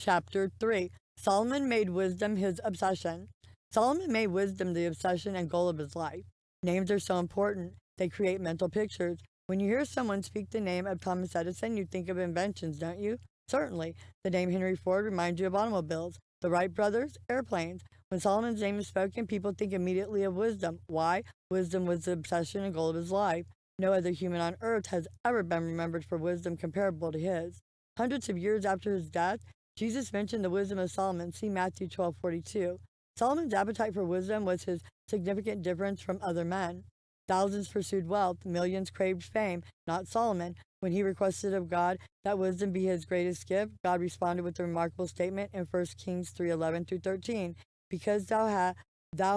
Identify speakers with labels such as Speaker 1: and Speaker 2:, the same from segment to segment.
Speaker 1: Chapter 3. Solomon made wisdom his obsession. Solomon made wisdom the obsession and goal of his life. Names are so important. They create mental pictures. When you hear someone speak the name of Thomas Edison, you think of inventions, don't you? Certainly. The name Henry Ford reminds you of automobiles. The Wright brothers, airplanes. When Solomon's name is spoken, people think immediately of wisdom. Why? Wisdom was the obsession and goal of his life. No other human on earth has ever been remembered for wisdom comparable to his. Hundreds of years after his death, Jesus mentioned the wisdom of Solomon. See Matthew 12:42. Solomon's appetite for wisdom was his significant difference from other men. Thousands pursued wealth, millions craved fame, not Solomon. When he requested of God that wisdom be his greatest gift, God responded with the remarkable statement in 1 Kings 3:11 through 13. Because thou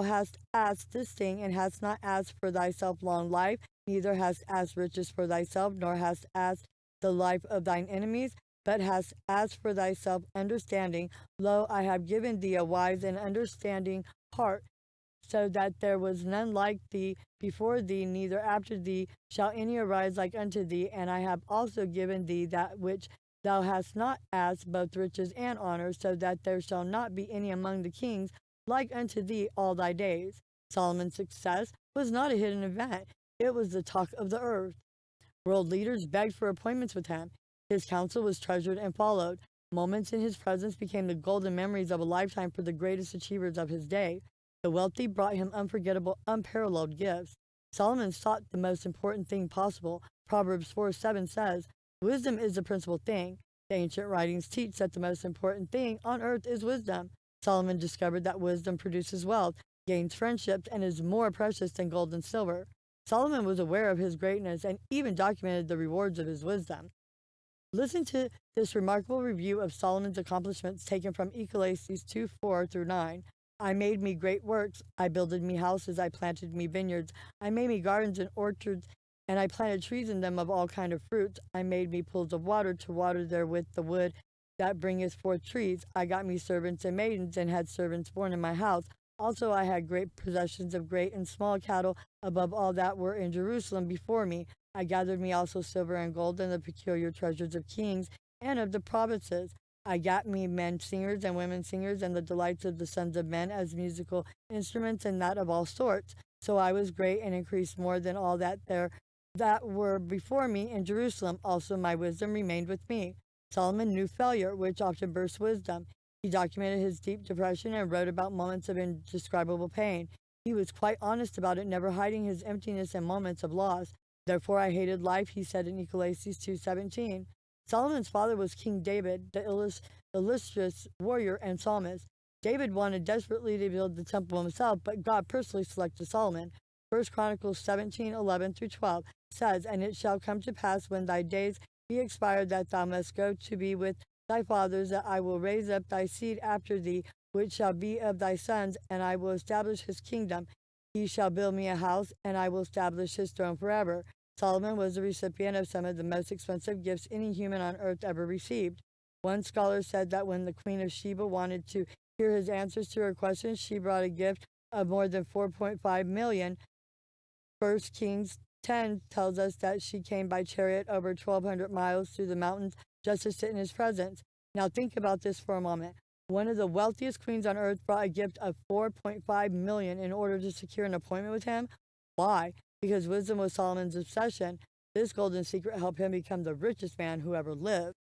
Speaker 1: hast asked this thing, and hast not asked for thyself long life, neither hast asked riches for thyself, nor hast asked the life of thine enemies, but hast asked for thyself understanding. Lo, I have given thee a wise and understanding heart, so that there was none like thee before thee, neither after thee shall any arise like unto thee. And I have also given thee that which thou hast not asked, both riches and honor, so that there shall not be any among the kings like unto thee all thy days. Solomon's success was not a hidden event. It was the talk of the earth. World leaders begged for appointments with him. His counsel was treasured and followed. Moments in his presence became the golden memories of a lifetime for the greatest achievers of his day. The wealthy brought him unforgettable, unparalleled gifts. Solomon sought the most important thing possible. Proverbs 4:7 says, wisdom is the principal thing. The ancient writings teach that the most important thing on earth is wisdom. Solomon discovered that wisdom produces wealth, gains friendships, and is more precious than gold and silver. Solomon was aware of his greatness and even documented the rewards of his wisdom. Listen to this remarkable review of Solomon's accomplishments taken from Ecclesiastes 2:4 through 9. I made me great works. I builded me houses. I planted me vineyards. I made me gardens and orchards, and I planted trees in them of all kind of fruits. I made me pools of water to water therewith the wood that bringeth forth trees. I got me servants and maidens, and had servants born in my house. Also I had great possessions of great and small cattle, above all that were in Jerusalem before me. I gathered me also silver and gold, and the peculiar treasures of kings and of the provinces. I got me men singers and women singers, and the delights of the sons of men as musical instruments, and that of all sorts. So I was great, and increased more than all that were before me in Jerusalem. Also my wisdom remained with me. Solomon knew failure, which often bursts wisdom. He documented his deep depression and wrote about moments of indescribable pain. He was quite honest about it, never hiding his emptiness and moments of loss. Therefore I hated life, he said in Ecclesiastes 2:17. Solomon's father was King David, the illustrious warrior and psalmist. David wanted desperately to build the temple himself, but God personally selected Solomon. 1 Chronicles 17:11 through 12 says, and it shall come to pass when thy days be expired that thou must go to be with thy fathers, that I will raise up thy seed after thee, which shall be of thy sons, and I will establish his kingdom. He shall build me a house, and I will establish his throne forever. Solomon was the recipient of some of the most expensive gifts any human on earth ever received. One scholar said that when the Queen of Sheba wanted to hear his answers to her questions, she brought a gift of more than 4.5 million. 1 Kings 10 tells us that she came by chariot over 1,200 miles through the mountains just to sit in his presence. Now think about this for a moment. One of the wealthiest queens on earth brought a gift of 4.5 million in order to secure an appointment with him. Why? Because wisdom was Solomon's obsession. This golden secret helped him become the richest man who ever lived.